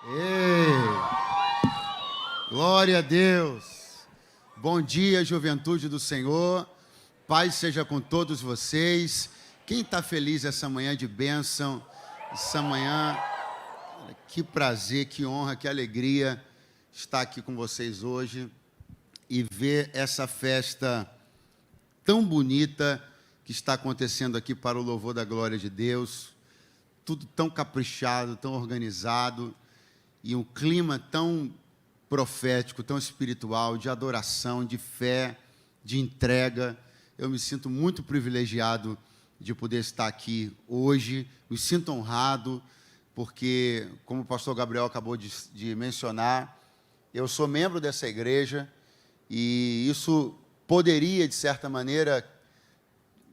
Ei, glória a Deus. Bom dia, juventude do Senhor. Paz seja com todos vocês. Quem está feliz essa manhã de bênção, essa manhã, que prazer, que honra, que alegria estar aqui com vocês hoje e ver essa festa tão bonita que está acontecendo aqui para o louvor da glória de Deus. Tudo tão caprichado, tão organizado e um clima tão profético, tão espiritual, de adoração, de fé, de entrega. Eu me sinto muito privilegiado de poder estar aqui hoje, me sinto honrado, porque, como o pastor Gabriel acabou de mencionar, eu sou membro dessa igreja e isso poderia, de certa maneira,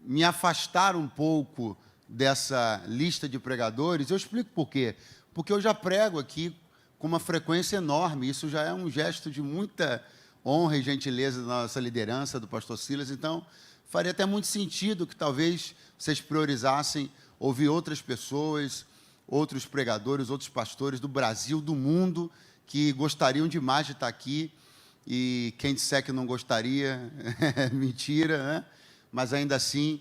me afastar um pouco dessa lista de pregadores. Eu explico por quê. Porque eu já prego aqui com uma frequência enorme, isso já é um gesto de muita honra e gentileza da nossa liderança, do pastor Silas. Então, faria até muito sentido que talvez vocês priorizassem ouvir outras pessoas, outros pregadores, outros pastores do Brasil, do mundo, que gostariam demais de estar aqui. E quem disser que não gostaria, é mentira, né? Mas ainda assim,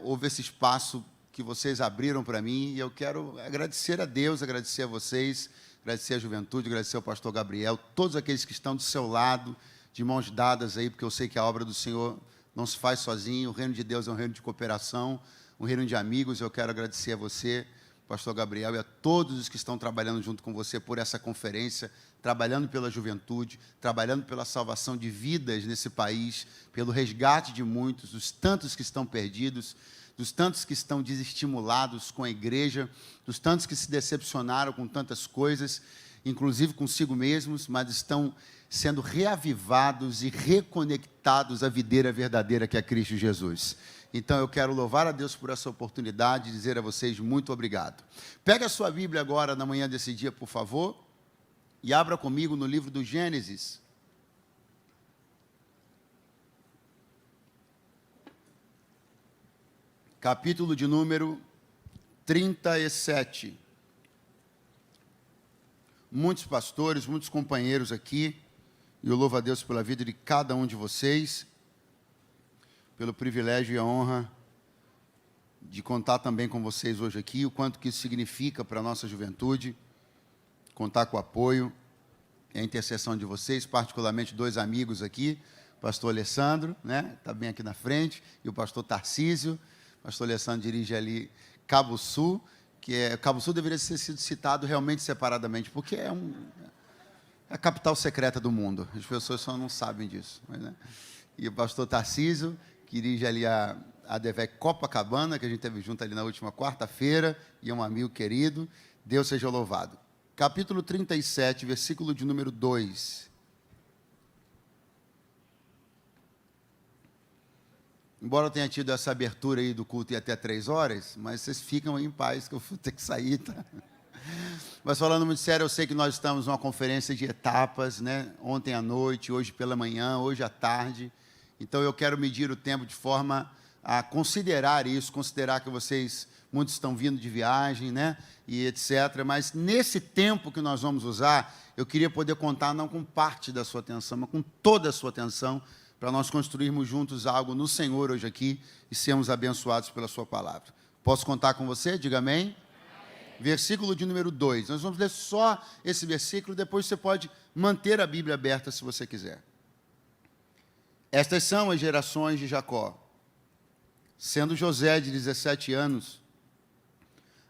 houve esse espaço que vocês abriram para mim, e eu quero agradecer a Deus, agradecer a vocês, agradecer a juventude, agradecer ao pastor Gabriel, todos aqueles que estão do seu lado, de mãos dadas aí, porque eu sei que a obra do Senhor não se faz sozinho, o reino de Deus é um reino de cooperação, um reino de amigos. Eu quero agradecer a você, pastor Gabriel, e a todos os que estão trabalhando junto com você por essa conferência, trabalhando pela juventude, trabalhando pela salvação de vidas nesse país, pelo resgate de muitos, dos tantos que estão perdidos, dos tantos que estão desestimulados com a igreja, dos tantos que se decepcionaram com tantas coisas, inclusive consigo mesmos, mas estão sendo reavivados e reconectados à videira verdadeira que é Cristo Jesus. Então, eu quero louvar a Deus por essa oportunidade e dizer a vocês muito obrigado. Pega a sua Bíblia agora, na manhã desse dia, por favor, e abra comigo no livro do Gênesis. Capítulo de número 37. Muitos pastores, muitos companheiros aqui, e eu louvo a Deus pela vida de cada um de vocês, pelo privilégio e a honra de contar também com vocês hoje aqui, o quanto que isso significa para a nossa juventude, contar com o apoio e a intercessão de vocês, particularmente dois amigos aqui, o pastor Alessandro, né, está bem aqui na frente, e o pastor Tarcísio. O pastor Alessandro dirige ali Cabo Sul, Cabo Sul deveria ter sido citado realmente separadamente, porque é a capital secreta do mundo, as pessoas só não sabem disso. Mas, né? E o pastor Tarcísio, que dirige ali a Advec Copacabana, que a gente esteve junto ali na última quarta-feira, e é um amigo querido. Deus seja louvado. Capítulo 37, versículo de número 2. Embora eu tenha tido essa abertura aí do culto e até 3 horas, mas vocês ficam aí em paz, que eu vou ter que sair, tá? Mas falando muito sério, eu sei que nós estamos numa conferência de etapas, né? Ontem à noite, hoje pela manhã, hoje à tarde. Então eu quero medir o tempo de forma a considerar isso, considerar que muitos estão vindo de viagem, né? E etc. Mas nesse tempo que nós vamos usar, eu queria poder contar não com parte da sua atenção, mas com toda a sua atenção, para nós construirmos juntos algo no Senhor hoje aqui e sermos abençoados pela sua palavra. Posso contar com você? Diga amém. Versículo de número 2. Nós vamos ler só esse versículo, depois você pode manter a Bíblia aberta se você quiser. Estas são as gerações de Jacó. Sendo José de 17 anos,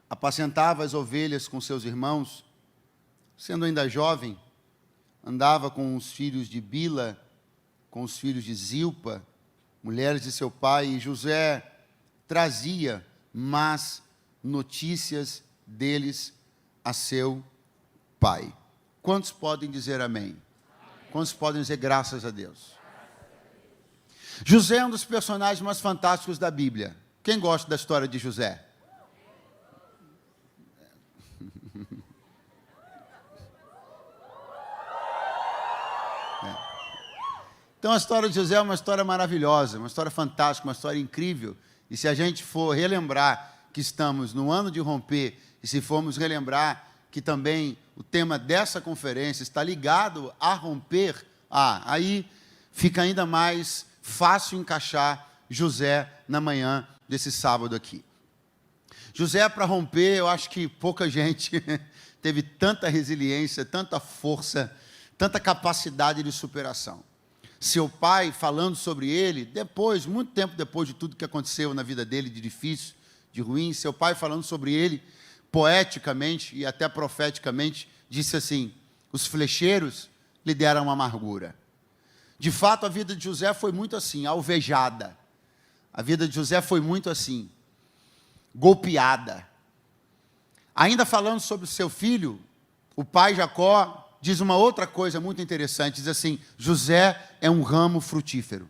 apacentava as ovelhas com seus irmãos. Sendo ainda jovem, andava com os filhos de Bila, com os filhos de Zilpa, mulheres de seu pai, e José trazia más notícias deles a seu pai. Quantos podem dizer amém? Amém. Quantos podem dizer graças a Deus? José é um dos personagens mais fantásticos da Bíblia. Quem gosta da história de José? Então, a história de José é uma história maravilhosa, uma história fantástica, uma história incrível. E se a gente for relembrar que estamos no ano de romper, e se formos relembrar que também o tema dessa conferência está ligado a romper, aí fica ainda mais fácil encaixar José na manhã desse sábado aqui. José, para romper, eu acho que pouca gente teve tanta resiliência, tanta força, tanta capacidade de superação. Seu pai, falando sobre ele, depois, muito tempo depois de tudo que aconteceu na vida dele, de difícil, de ruim, seu pai falando sobre ele, poeticamente e até profeticamente, disse assim: os flecheiros lhe deram amargura. De fato, a vida de José foi muito assim, alvejada. A vida de José foi muito assim, golpeada. Ainda falando sobre o seu filho, o pai Jacó diz uma outra coisa muito interessante, diz assim: José é um ramo frutífero.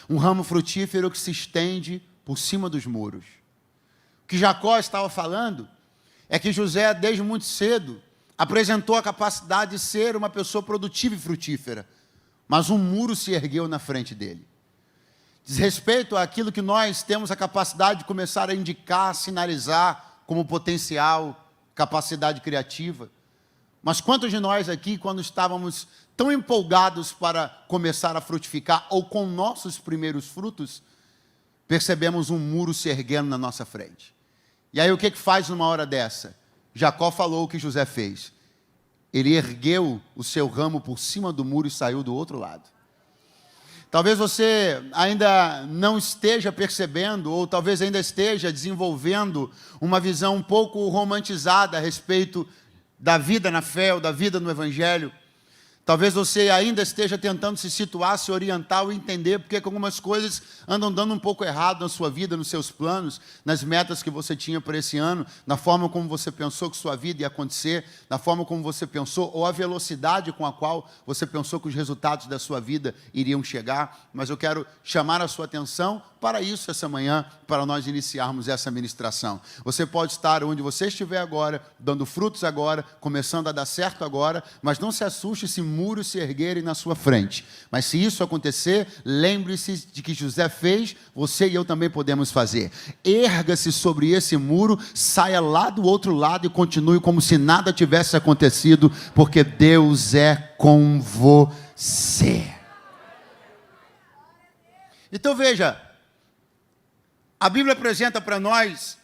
Um ramo frutífero que se estende por cima dos muros. O que Jacó estava falando é que José, desde muito cedo, apresentou a capacidade de ser uma pessoa produtiva e frutífera, mas um muro se ergueu na frente dele. Diz respeito àquilo que nós temos a capacidade de começar a indicar, sinalizar como potencial, capacidade criativa. Mas quantos de nós aqui, quando estávamos tão empolgados para começar a frutificar, ou com nossos primeiros frutos, percebemos um muro se erguendo na nossa frente? E aí o que faz numa hora dessa? Jacó falou o que José fez. Ele ergueu o seu ramo por cima do muro e saiu do outro lado. Talvez você ainda não esteja percebendo, ou talvez ainda esteja desenvolvendo uma visão um pouco romantizada a respeito da vida na fé ou da vida no Evangelho. Talvez você ainda esteja tentando se situar, se orientar ou entender porque algumas coisas andam dando um pouco errado na sua vida, nos seus planos, nas metas que você tinha para esse ano, na forma como você pensou que sua vida ia acontecer, na forma como você pensou, ou a velocidade com a qual você pensou que os resultados da sua vida iriam chegar. Mas eu quero chamar a sua atenção para isso essa manhã, para nós iniciarmos essa ministração. Você pode estar onde você estiver agora, dando frutos agora, começando a dar certo agora, mas não se assuste se muros se erguerem na sua frente. Mas se isso acontecer, lembre-se de que José fez, você e eu também podemos fazer. Erga-se sobre esse muro, saia lá do outro lado e continue como se nada tivesse acontecido, porque Deus é com você. Então veja, a Bíblia apresenta para nós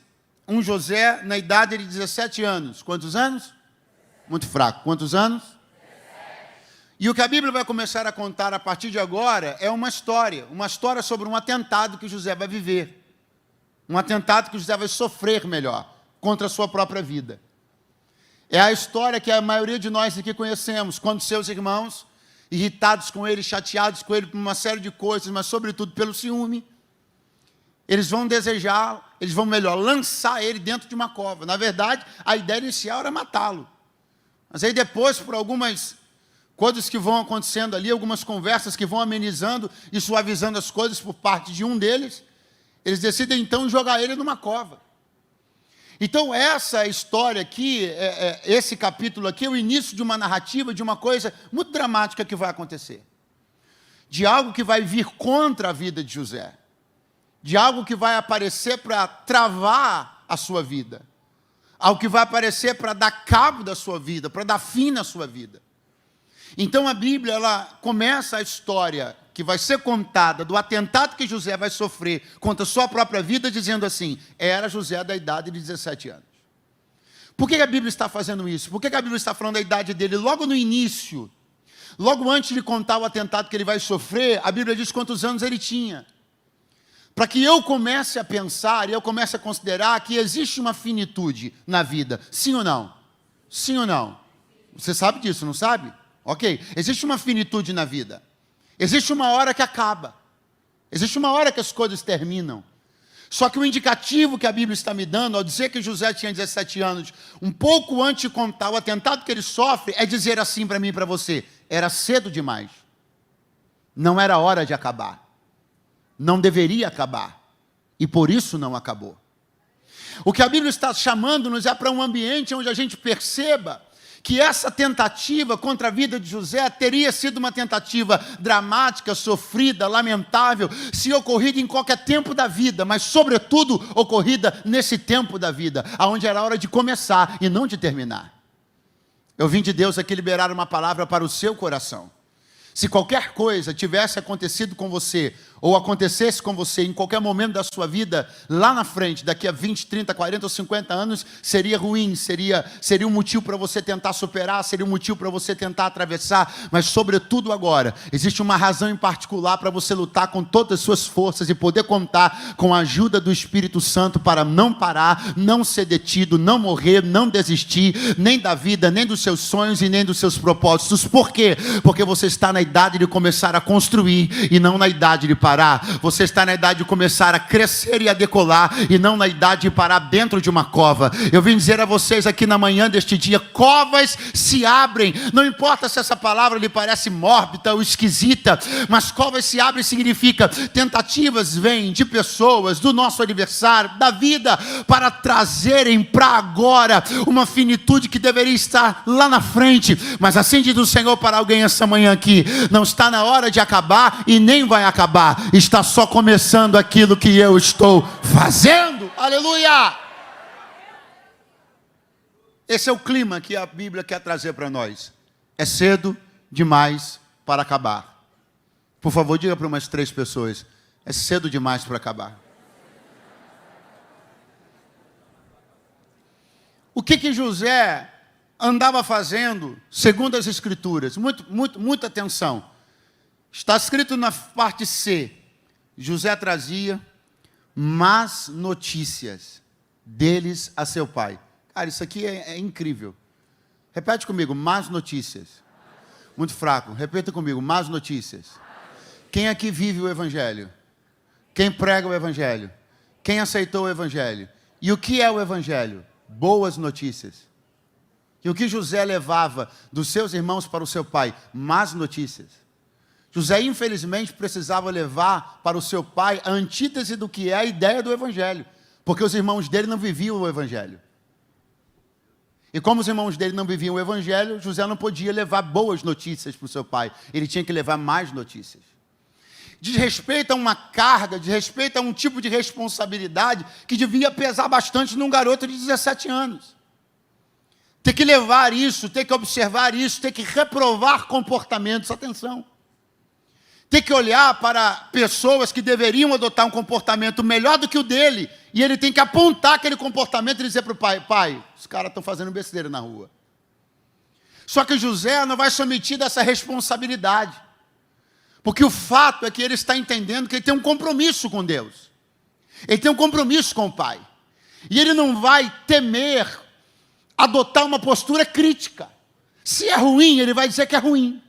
um José na idade de 17 anos. Quantos anos? Muito fraco. Quantos anos? 17. E o que a Bíblia vai começar a contar a partir de agora é uma história sobre um atentado que José vai viver. Um atentado que José vai sofrer, melhor, contra a sua própria vida. É a história que a maioria de nós aqui conhecemos, quando seus irmãos, irritados com ele, chateados com ele por uma série de coisas, mas sobretudo pelo ciúme, eles vão desejar, lançar ele dentro de uma cova. Na verdade, a ideia inicial era matá-lo. Mas aí depois, por algumas coisas que vão acontecendo ali, algumas conversas que vão amenizando e suavizando as coisas por parte de um deles, eles decidem então jogar ele numa cova. Então essa história aqui, esse capítulo aqui, é o início de uma narrativa, de uma coisa muito dramática que vai acontecer. De algo que vai vir contra a vida de José. De algo que vai aparecer para travar a sua vida. Algo que vai aparecer para dar cabo da sua vida, para dar fim na sua vida. Então a Bíblia, ela começa a história que vai ser contada do atentado que José vai sofrer contra a sua própria vida, dizendo assim: era José da idade de 17 anos. Por que a Bíblia está fazendo isso? Por que a Bíblia está falando da idade dele logo no início? Logo antes de contar o atentado que ele vai sofrer, a Bíblia diz quantos anos ele tinha. Para que eu comece a pensar e eu comece a considerar que existe uma finitude na vida. Sim ou não? Sim ou não? Você sabe disso, não sabe? Ok. Existe uma finitude na vida. Existe uma hora que acaba. Existe uma hora que as coisas terminam. Só que o indicativo que a Bíblia está me dando, ao dizer que José tinha 17 anos, um pouco antes de contar o atentado que ele sofre, é dizer assim para mim e para você: era cedo demais. Não era hora de acabar. Não deveria acabar. E por isso não acabou. O que a Bíblia está chamando-nos é para um ambiente onde a gente perceba que essa tentativa contra a vida de José teria sido uma tentativa dramática, sofrida, lamentável, se ocorrida em qualquer tempo da vida, mas sobretudo ocorrida nesse tempo da vida, onde era hora de começar e não de terminar. Eu vim de Deus aqui liberar uma palavra para o seu coração. Se qualquer coisa tivesse acontecido com você, ou acontecesse com você em qualquer momento da sua vida, lá na frente, daqui a 20, 30, 40 ou 50 anos, seria ruim, seria um motivo para você tentar superar, seria um motivo para você tentar atravessar, mas sobretudo agora, existe uma razão em particular para você lutar com todas as suas forças e poder contar com a ajuda do Espírito Santo para não parar, não ser detido, não morrer, não desistir, nem da vida, nem dos seus sonhos e nem dos seus propósitos. Por quê? Porque você está na idade de começar a construir e não na idade de parar. Você está na idade de começar a crescer e a decolar e não na idade de parar dentro de uma cova. Eu vim dizer a vocês aqui na manhã deste dia, covas se abrem. Não importa se essa palavra lhe parece mórbida ou esquisita, mas covas se abrem significa tentativas vêm de pessoas do nosso aniversário, da vida, para trazerem para agora uma finitude que deveria estar lá na frente. Mas assim diz o Senhor para alguém essa manhã aqui, não está na hora de acabar e nem vai acabar, está só começando aquilo que eu estou fazendo. Aleluia! Esse é o clima que a Bíblia quer trazer para nós. É cedo demais para acabar. Por favor, diga para umas 3 pessoas, é cedo demais para acabar. O que José andava fazendo, segundo as Escrituras? Muita atenção. Está escrito na parte C, José trazia más notícias deles a seu pai. Cara, isso aqui é incrível. Repete comigo, más notícias. Muito fraco, repita comigo, más notícias. Quem aqui vive o Evangelho? Quem prega o Evangelho? Quem aceitou o Evangelho? E o que é o Evangelho? Boas notícias. E o que José levava dos seus irmãos para o seu pai? Más notícias. José, infelizmente, precisava levar para o seu pai a antítese do que é a ideia do Evangelho, porque os irmãos dele não viviam o Evangelho. E como os irmãos dele não viviam o Evangelho, José não podia levar boas notícias para o seu pai, ele tinha que levar mais notícias. Diz respeito a uma carga, diz respeito a um tipo de responsabilidade que devia pesar bastante num garoto de 17 anos. Ter que levar isso, ter que observar isso, ter que reprovar comportamentos, atenção. Ter que olhar para pessoas que deveriam adotar um comportamento melhor do que o dele, e ele tem que apontar aquele comportamento e dizer para o pai, pai, os caras estão fazendo besteira na rua. Só que José não vai se omitir dessa responsabilidade, porque o fato é que ele está entendendo que ele tem um compromisso com Deus, ele tem um compromisso com o pai, e ele não vai temer adotar uma postura crítica. Se é ruim, ele vai dizer que é ruim.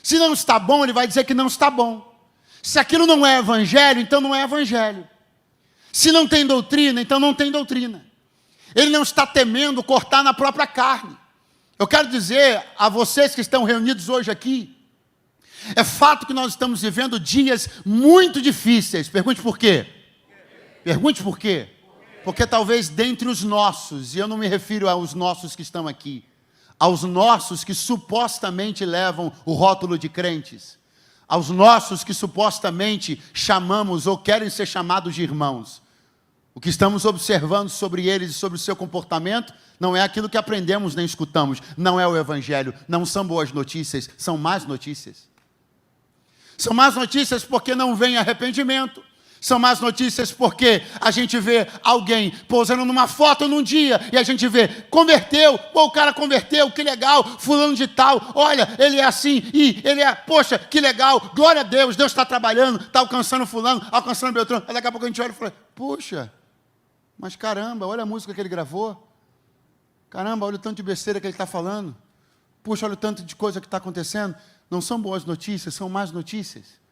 Se não está bom, ele vai dizer que não está bom. Se aquilo não é evangelho, então não é evangelho. Se não tem doutrina, então não tem doutrina. Ele não está temendo cortar na própria carne. Eu quero dizer a vocês que estão reunidos hoje aqui, é fato que nós estamos vivendo dias muito difíceis. Pergunte por quê? Pergunte por quê? Porque talvez dentre os nossos, e eu não me refiro aos nossos que estão aqui, aos nossos que supostamente levam o rótulo de crentes, aos nossos que supostamente chamamos ou querem ser chamados de irmãos. O que estamos observando sobre eles e sobre o seu comportamento não é aquilo que aprendemos nem escutamos, não é o Evangelho, não são boas notícias, são más notícias. São más notícias porque não vem arrependimento. São más notícias porque a gente vê alguém pousando numa foto num dia e a gente vê, converteu, pô, o cara converteu, que legal, fulano de tal, olha, ele é assim, e ele é, poxa, que legal, glória a Deus, Deus está trabalhando, está alcançando fulano, alcançando Beltrano. Aí daqui a pouco a gente olha e fala, poxa, mas caramba, olha a música que ele gravou, caramba, olha o tanto de besteira que ele está falando, puxa, olha o tanto de coisa que está acontecendo. Não são boas notícias, são más notícias.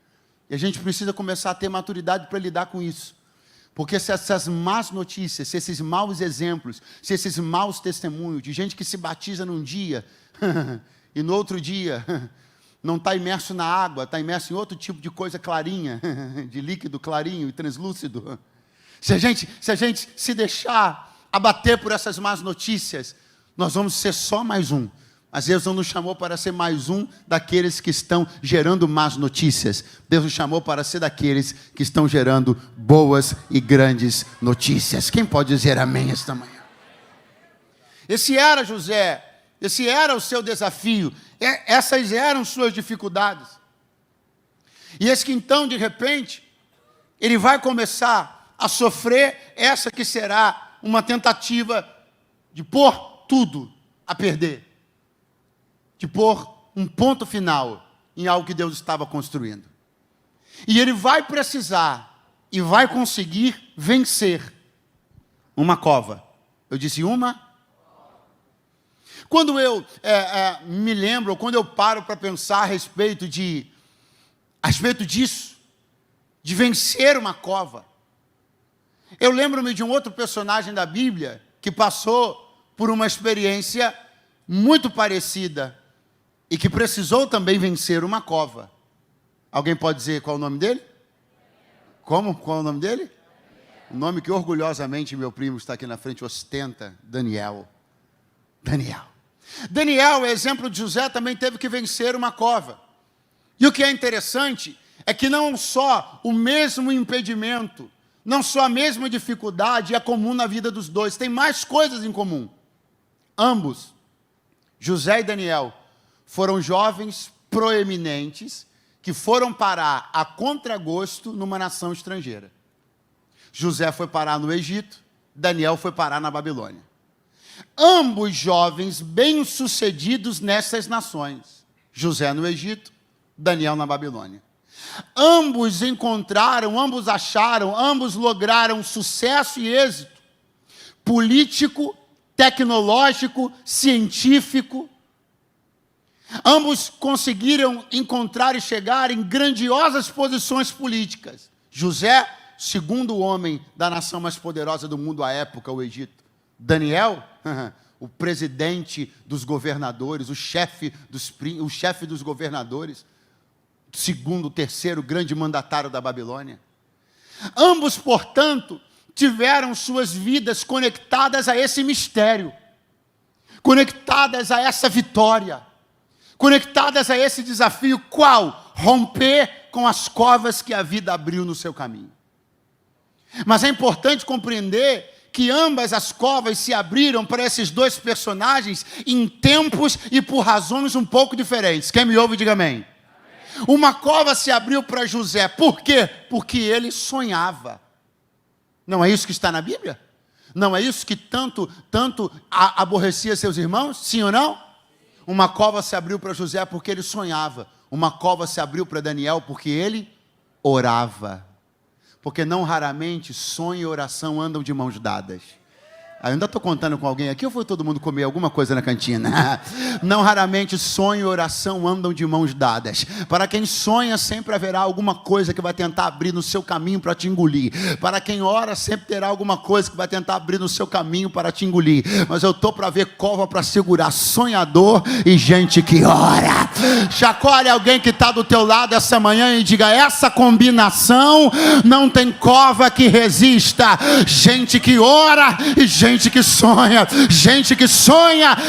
E a gente precisa começar a ter maturidade para lidar com isso. Porque se essas más notícias, se esses maus exemplos, se esses maus testemunhos de gente que se batiza num dia e no outro dia não está imerso na água, está imerso em outro tipo de coisa clarinha, de líquido clarinho e translúcido. Se a gente se deixar abater por essas más notícias, nós vamos ser só mais um. Mas Deus não nos chamou para ser mais um daqueles que estão gerando más notícias. Deus nos chamou para ser daqueles que estão gerando boas e grandes notícias. Quem pode dizer amém esta manhã? Esse era José. Esse era o seu desafio. Essas eram suas dificuldades. E esse que então, de repente, ele vai começar a sofrer essa que será uma tentativa de pôr tudo a perder. De pôr um ponto final em algo que Deus estava construindo. E ele vai precisar e vai conseguir vencer uma cova. Eu disse uma. Quando eu me lembro, ou quando eu paro para pensar a respeito disso, de vencer uma cova, eu lembro-me de um outro personagem da Bíblia que passou por uma experiência muito parecida e que precisou também vencer uma cova. Alguém pode dizer qual é o nome dele? Como? Qual é o nome dele? O nome que orgulhosamente meu primo está aqui na frente ostenta, Daniel. Daniel, exemplo de José, também teve que vencer uma cova. E o que é interessante é que não só o mesmo impedimento, não só a mesma dificuldade é comum na vida dos dois, tem mais coisas em comum. Ambos, José e Daniel, foram jovens proeminentes que foram parar a contragosto numa nação estrangeira. José foi parar no Egito, Daniel foi parar na Babilônia. Ambos jovens bem-sucedidos nessas nações. José no Egito, Daniel na Babilônia. Ambos encontraram, ambos acharam, ambos lograram sucesso e êxito político, tecnológico, científico. Ambos conseguiram encontrar e chegar em grandiosas posições políticas. José, segundo homem da nação mais poderosa do mundo à época, o Egito. Daniel, o presidente dos governadores, o chefe dos governadores, segundo, terceiro grande mandatário da Babilônia. Ambos, portanto, tiveram suas vidas conectadas a esse mistério, conectadas a essa vitória, conectadas a esse desafio, qual? Romper com as covas que a vida abriu no seu caminho. Mas é importante compreender que ambas as covas se abriram para esses dois personagens em tempos e por razões um pouco diferentes. Quem me ouve, diga amém. Uma cova se abriu para José. Por quê? Porque ele sonhava. Não é isso que está na Bíblia? Não é isso que tanto aborrecia seus irmãos? Sim ou não? Uma cova se abriu para José porque ele sonhava. Uma cova se abriu para Daniel porque ele orava. Porque não raramente sonho e oração andam de mãos dadas. Eu ainda estou contando com alguém aqui ou foi todo mundo comer alguma coisa na cantina? Não raramente sonho e oração andam de mãos dadas. Para quem sonha, sempre haverá alguma coisa que vai tentar abrir no seu caminho para te engolir. Para quem ora, sempre terá alguma coisa que vai tentar abrir no seu caminho para te engolir. Mas eu estou para ver cova para segurar sonhador e gente que ora. Chacoalhe alguém que está do teu lado essa manhã e diga: essa combinação não tem cova que resista. Gente que ora e gente que sonha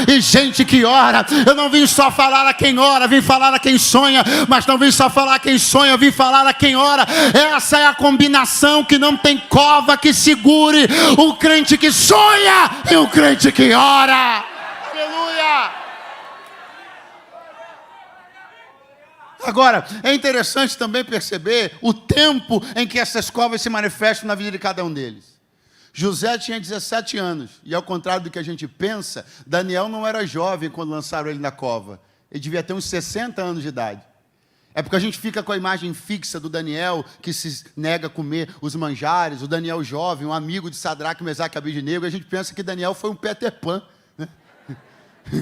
e gente que ora. Eu não vim só falar a quem ora, vim falar a quem sonha, mas não vim só falar a quem sonha, vim falar a quem ora. Essa é a combinação que não tem cova que segure o crente que sonha e o crente que ora. Aleluia! Agora, é interessante também perceber o tempo em que essas covas se manifestam na vida de cada um deles. José tinha 17 anos, e ao contrário do que a gente pensa, Daniel não era jovem quando lançaram ele na cova. Ele devia ter uns 60 anos de idade. É porque a gente fica com a imagem fixa do Daniel, que se nega a comer os manjares, o Daniel jovem, um amigo de Sadraque, Mesaque e Abednego, e a gente pensa que Daniel foi um Peter Pan. Né?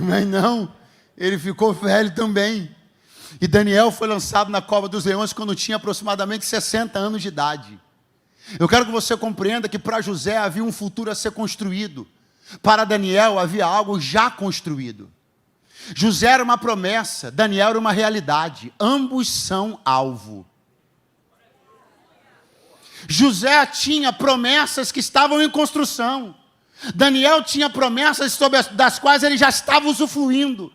Mas não, ele ficou velho também. E Daniel foi lançado na cova dos leões quando tinha aproximadamente 60 anos de idade. Eu quero que você compreenda que para José havia um futuro a ser construído. Para Daniel havia algo já construído. José era uma promessa, Daniel era uma realidade. Ambos são alvo. José tinha promessas que estavam em construção. Daniel tinha promessas das quais ele já estava usufruindo.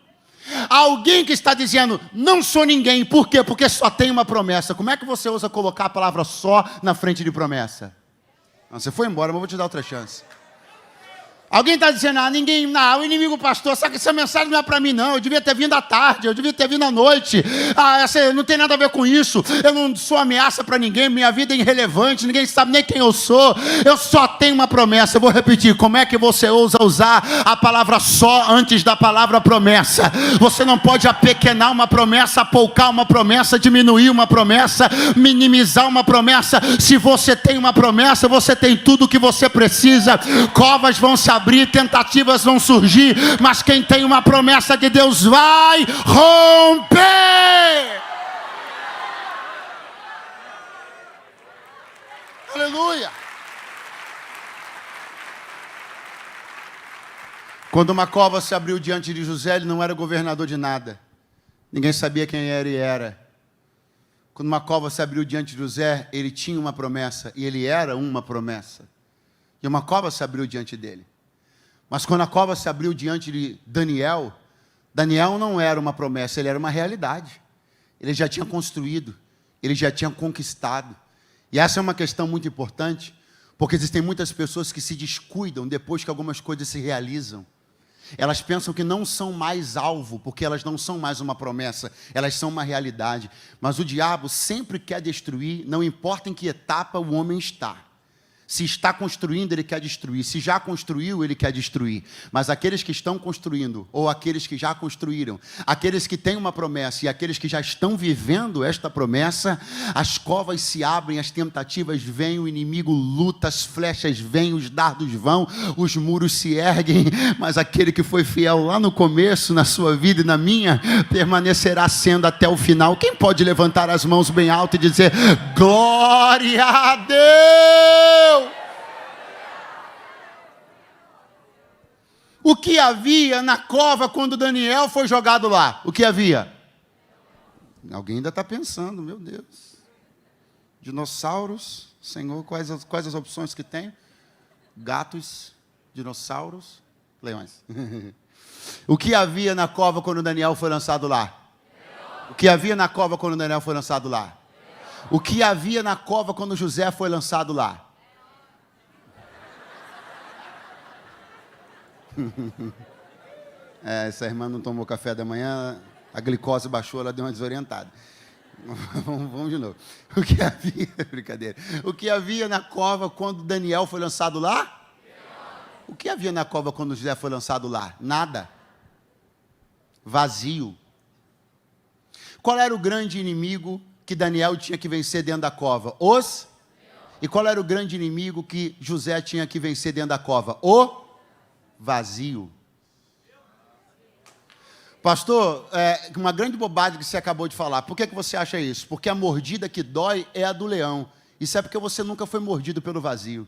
Alguém que está dizendo, não sou ninguém, por quê? Porque só tem uma promessa. Como é que você usa colocar a palavra só na frente de promessa? Não, você foi embora, mas eu vou te dar outra chance. Alguém está dizendo, ninguém, não, o inimigo pastor, só que essa mensagem não é para mim não, eu devia ter vindo à tarde, eu devia ter vindo à noite, essa não tem nada a ver com isso, eu não sou ameaça para ninguém, minha vida é irrelevante, ninguém sabe nem quem eu sou só tenho uma promessa. Eu vou repetir, como é que você ousa usar a palavra só antes da palavra promessa? Você não pode apequenar uma promessa, apoucar uma promessa, diminuir uma promessa, minimizar uma promessa. Se você tem uma promessa, você tem tudo o que você precisa. Covas vão se abrir, tentativas vão surgir, mas quem tem uma promessa de Deus vai romper. Aleluia. Quando uma cova se abriu diante de José, ele não era governador de nada. Ninguém sabia quem era e era. Quando uma cova se abriu diante de José, ele tinha uma promessa e ele era uma promessa. E uma cova se abriu diante dele. Mas quando a cova se abriu diante de Daniel, Daniel não era uma promessa, ele era uma realidade. Ele já tinha construído, ele já tinha conquistado. E essa é uma questão muito importante, porque existem muitas pessoas que se descuidam depois que algumas coisas se realizam. Elas pensam que não são mais alvo, porque elas não são mais uma promessa, elas são uma realidade. Mas o diabo sempre quer destruir, não importa em que etapa o homem está. Se está construindo, ele quer destruir. Se já construiu, ele quer destruir. Mas aqueles que estão construindo, ou aqueles que já construíram, aqueles que têm uma promessa e aqueles que já estão vivendo esta promessa, as covas se abrem, as tentativas vêm, o inimigo luta, as flechas vêm, os dardos vão, os muros se erguem, mas aquele que foi fiel lá no começo, na sua vida e na minha, permanecerá sendo até o final. Quem pode levantar as mãos bem alto e dizer, glória a Deus! O que havia na cova quando Daniel foi jogado lá? O que havia? Alguém ainda está pensando, meu Deus. Dinossauros, Senhor, quais as opções que tem? Gatos, dinossauros, leões. O que havia na cova quando Daniel foi lançado lá? O que havia na cova quando Daniel foi lançado lá? O que havia na cova quando José foi lançado lá? Essa irmã não tomou café da manhã, a glicose baixou, ela deu uma desorientada. Vamos de novo. O que havia, brincadeira. O que havia na cova quando Daniel foi lançado lá? O que havia na cova quando José foi lançado lá? Nada. Vazio. Qual era o grande inimigo que Daniel tinha que vencer dentro da cova? E qual era o grande inimigo que José tinha que vencer dentro da cova? O vazio. Pastor, uma grande bobagem que você acabou de falar. Por que você acha isso? Porque a mordida que dói é a do leão. Isso é porque você nunca foi mordido pelo vazio.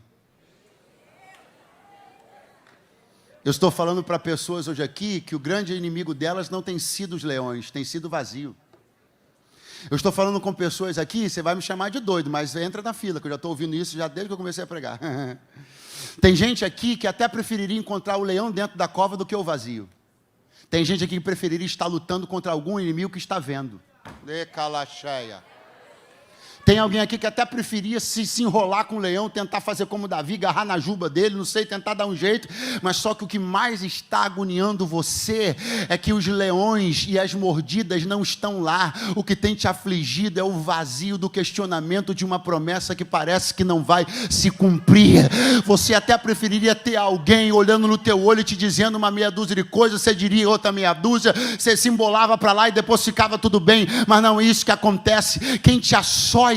Eu estou falando para pessoas hoje aqui que o grande inimigo delas não tem sido os leões, tem sido o vazio. Eu estou falando com pessoas aqui, você vai me chamar de doido, mas entra na fila, que eu já estou ouvindo isso já desde que eu comecei a pregar. Tem gente aqui que até preferiria encontrar o leão dentro da cova do que o vazio. Tem gente aqui que preferiria estar lutando contra algum inimigo que está vendo. Tem alguém aqui que até preferia se enrolar com o leão, tentar fazer como Davi, agarrar na juba dele, não sei, tentar dar um jeito, mas só que o que mais está agoniando você é que os leões e as mordidas não estão lá. O que tem te afligido é o vazio do questionamento de uma promessa que parece que não vai se cumprir. Você até preferiria ter alguém olhando no teu olho e te dizendo uma meia dúzia de coisas, você diria outra meia dúzia, você se embolava para lá e depois ficava tudo bem, mas não é isso que acontece. Quem te açoita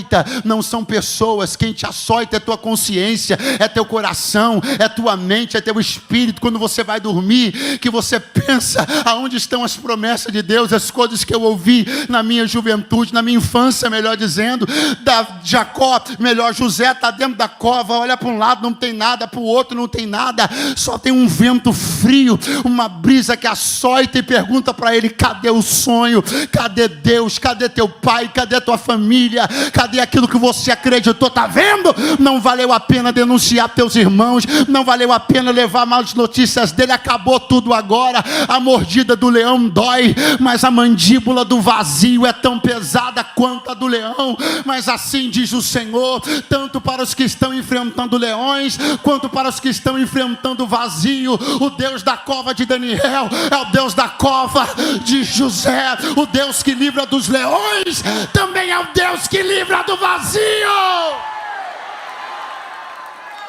não são pessoas, quem te açoita é tua consciência, é teu coração, é tua mente, é teu espírito. Quando você vai dormir, que você pensa aonde estão as promessas de Deus, as coisas que eu ouvi na minha juventude, na minha infância, melhor dizendo, da Jacó, melhor, José está dentro da cova, olha para um lado, não tem nada, para o outro não tem nada, só tem um vento frio, uma brisa que açoita e pergunta para ele, cadê o sonho? Cadê Deus? Cadê teu pai? Cadê tua família? Cadê cadê aquilo que você acreditou? Está vendo? Não valeu a pena denunciar teus irmãos, não valeu a pena levar más notícias dele, acabou tudo agora. A mordida do leão dói, mas a mandíbula do vazio é tão pesada quanto a do leão. Mas assim diz o Senhor, tanto para os que estão enfrentando leões, quanto para os que estão enfrentando vazio. O Deus da cova de Daniel é o Deus da cova de José. O Deus que livra dos leões também é o Deus que livra do vazio.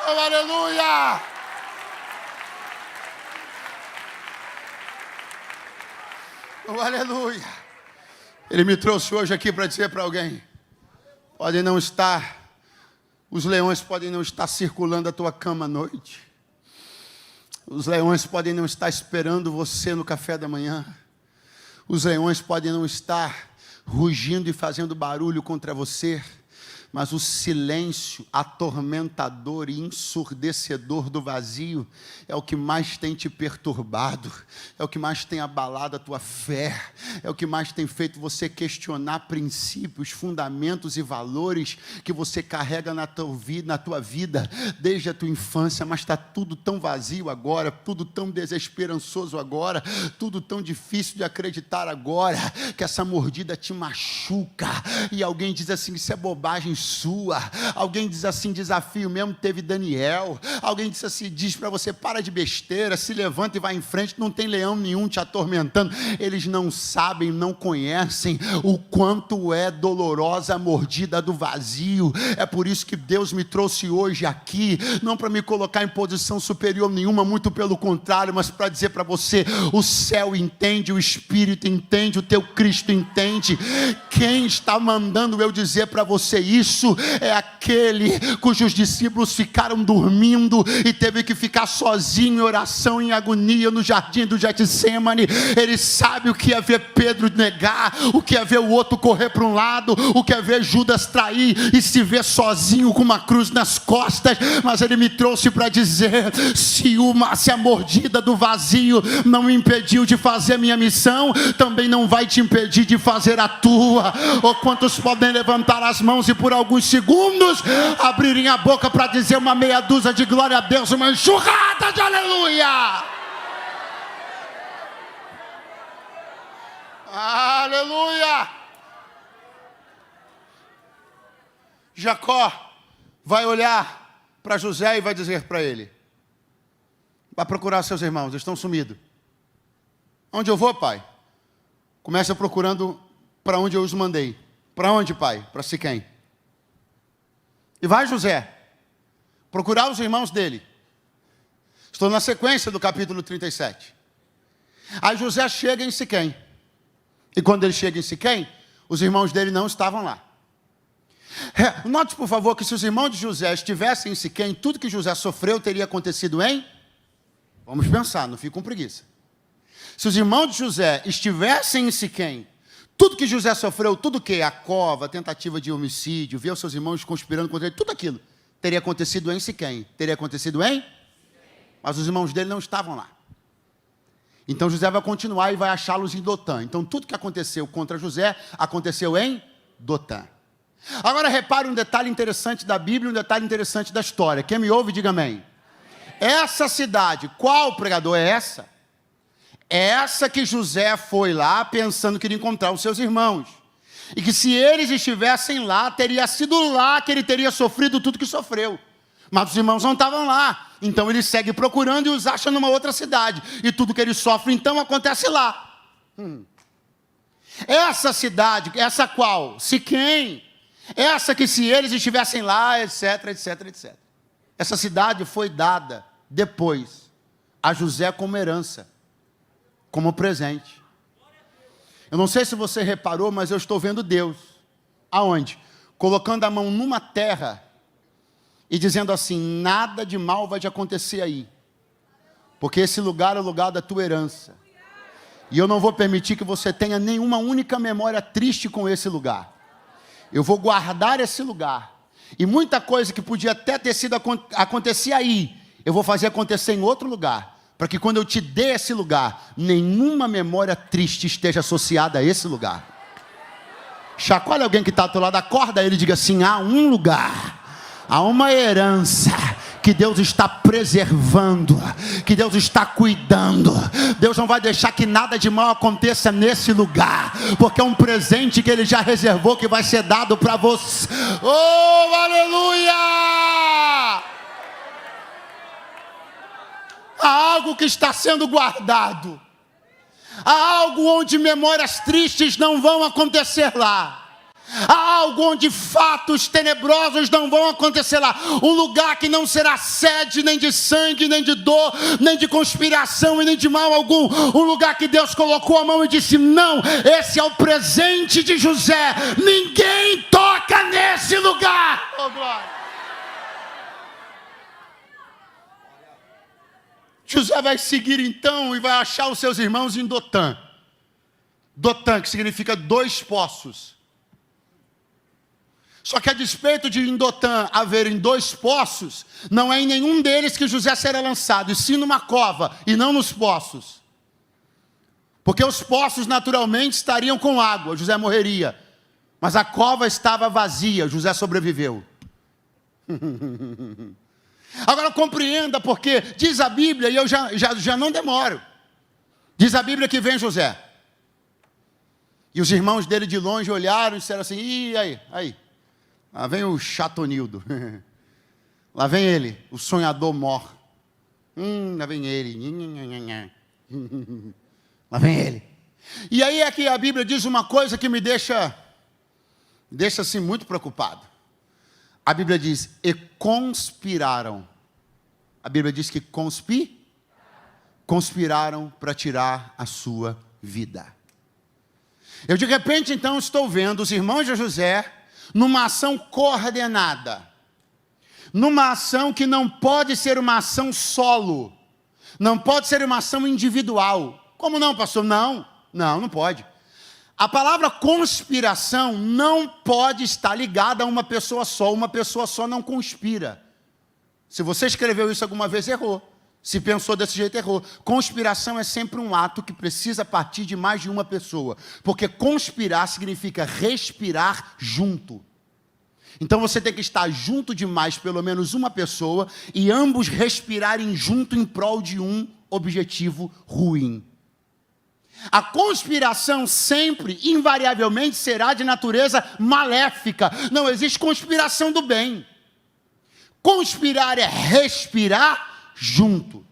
Oh, aleluia! Oh, aleluia! Ele me trouxe hoje aqui para dizer para alguém: podem não estar, os leões podem não estar circulando a tua cama à noite. Os leões podem não estar esperando você no café da manhã. Os leões podem não estar rugindo e fazendo barulho contra você, mas o silêncio atormentador e ensurdecedor do vazio é o que mais tem te perturbado, é o que mais tem abalado a tua fé, é o que mais tem feito você questionar princípios, fundamentos e valores que você carrega na tua vida desde a tua infância, mas está tudo tão vazio agora, tudo tão desesperançoso agora, tudo tão difícil de acreditar agora, que essa mordida te machuca, e alguém diz assim: isso é bobagem sua. Alguém diz assim: desafio mesmo teve Daniel. Alguém diz assim, diz para você: para de besteira, se levanta e vai em frente, não tem leão nenhum te atormentando. Eles não sabem, não conhecem o quanto é dolorosa a mordida do vazio. É por isso que Deus me trouxe hoje aqui, não para me colocar em posição superior nenhuma, muito pelo contrário, mas para dizer para você: o céu entende, o Espírito entende, o teu Cristo entende. Quem está mandando eu dizer para você isso é aquele cujos discípulos ficaram dormindo e teve que ficar sozinho em oração, em agonia no jardim do Getsemane. Ele sabe o que é ver Pedro negar, o que é ver o outro correr para um lado, o que é ver Judas trair e se ver sozinho com uma cruz nas costas. Mas ele me trouxe para dizer: se a mordida do vazio não me impediu de fazer a minha missão, também não vai te impedir de fazer a tua. Ou quantos podem levantar as mãos e por alguns segundos abrirem a boca para dizer uma meia dúzia de glória a Deus, uma enxurrada de aleluia? Aleluia! Jacó vai olhar para José e vai dizer para ele: vai procurar seus irmãos, eles estão sumidos. Onde eu vou, pai? Começa procurando para onde eu os mandei. Para onde, pai? Para Siquém. E vai José procurar os irmãos dele. Estou na sequência do capítulo 37. Aí José chega em Siquém. E quando ele chega em Siquém, os irmãos dele não estavam lá. Note, por favor, que se os irmãos de José estivessem em Siquém, tudo que José sofreu teria acontecido em... Vamos pensar, não fique com preguiça. Se os irmãos de José estivessem em Siquém, tudo que José sofreu, tudo que a cova, a tentativa de homicídio, ver os seus irmãos conspirando contra ele, tudo aquilo teria acontecido em Siquém. Teria acontecido em? Mas os irmãos dele não estavam lá. Então José vai continuar e vai achá-los em Dotã. Então tudo que aconteceu contra José, aconteceu em Dotã. Agora repare um detalhe interessante da Bíblia, um detalhe interessante da história. Quem me ouve, diga amém. Essa cidade, qual pregador é essa? É essa que José foi lá pensando que iria encontrar os seus irmãos. E que se eles estivessem lá, teria sido lá que ele teria sofrido tudo que sofreu. Mas os irmãos não estavam lá. Então ele segue procurando e os acha numa outra cidade. E tudo que ele sofre então acontece lá. Essa cidade, essa qual? Siquém. Essa que se eles estivessem lá, etc, etc, etc. Essa cidade foi dada depois a José como herança, como presente. Eu não sei se você reparou, mas eu estou vendo Deus. Aonde? Colocando a mão numa terra e dizendo assim: nada de mal vai te acontecer aí, porque esse lugar é o lugar da tua herança. E eu não vou permitir que você tenha nenhuma única memória triste com esse lugar. Eu vou guardar esse lugar. E muita coisa que podia até ter sido acontecer aí, eu vou fazer acontecer em outro lugar, para que quando eu te dê esse lugar, nenhuma memória triste esteja associada a esse lugar. Chacoalha alguém que está ao teu lado, acorda ele e diga assim: há um lugar, há uma herança que Deus está preservando, que Deus está cuidando. Deus não vai deixar que nada de mal aconteça nesse lugar, porque é um presente que Ele já reservou, que vai ser dado para você. Oh, aleluia! Há algo que está sendo guardado, há algo onde memórias tristes não vão acontecer lá. Há algo onde fatos tenebrosos não vão acontecer lá. Um lugar que não será sede nem de sangue, nem de dor, nem de conspiração e nem de mal algum. Um lugar que Deus colocou a mão e disse: não, esse é o presente de José. Ninguém toca nesse lugar. Oh, glória. José vai seguir então e vai achar os seus irmãos em Dotã. Dotã, que significa 2 poços. Só que a despeito de em Dotã haverem 2 poços, não é em nenhum deles que José será lançado, e sim numa cova, e não nos poços. Porque os poços naturalmente estariam com água, José morreria. Mas a cova estava vazia, José sobreviveu. Agora compreenda, porque diz a Bíblia, e eu já não demoro. Diz a Bíblia que vem José. E os irmãos dele de longe olharam e disseram assim: ih, aí. Lá vem o chatonildo. Lá vem ele, o sonhador mor. Lá vem ele. Lá vem ele. E aí é que a Bíblia diz uma coisa que me deixa assim muito preocupado. A Bíblia diz: e conspiraram. A Bíblia diz que conspiraram para tirar a sua vida. Eu de repente então estou vendo os irmãos de José numa ação coordenada, numa ação que não pode ser uma ação solo, não pode ser uma ação individual. Como não, pastor? Não pode. A palavra conspiração não pode estar ligada a uma pessoa só não conspira. Se você escreveu isso alguma vez, errou. Se pensou desse jeito, errou. Conspiração é sempre um ato que precisa partir de mais de uma pessoa. Porque conspirar significa respirar junto. Então você tem que estar junto de mais, pelo menos uma pessoa, e ambos respirarem junto em prol de um objetivo ruim. A conspiração sempre, invariavelmente, será de natureza maléfica. Não existe conspiração do bem. Conspirar é respirar junto.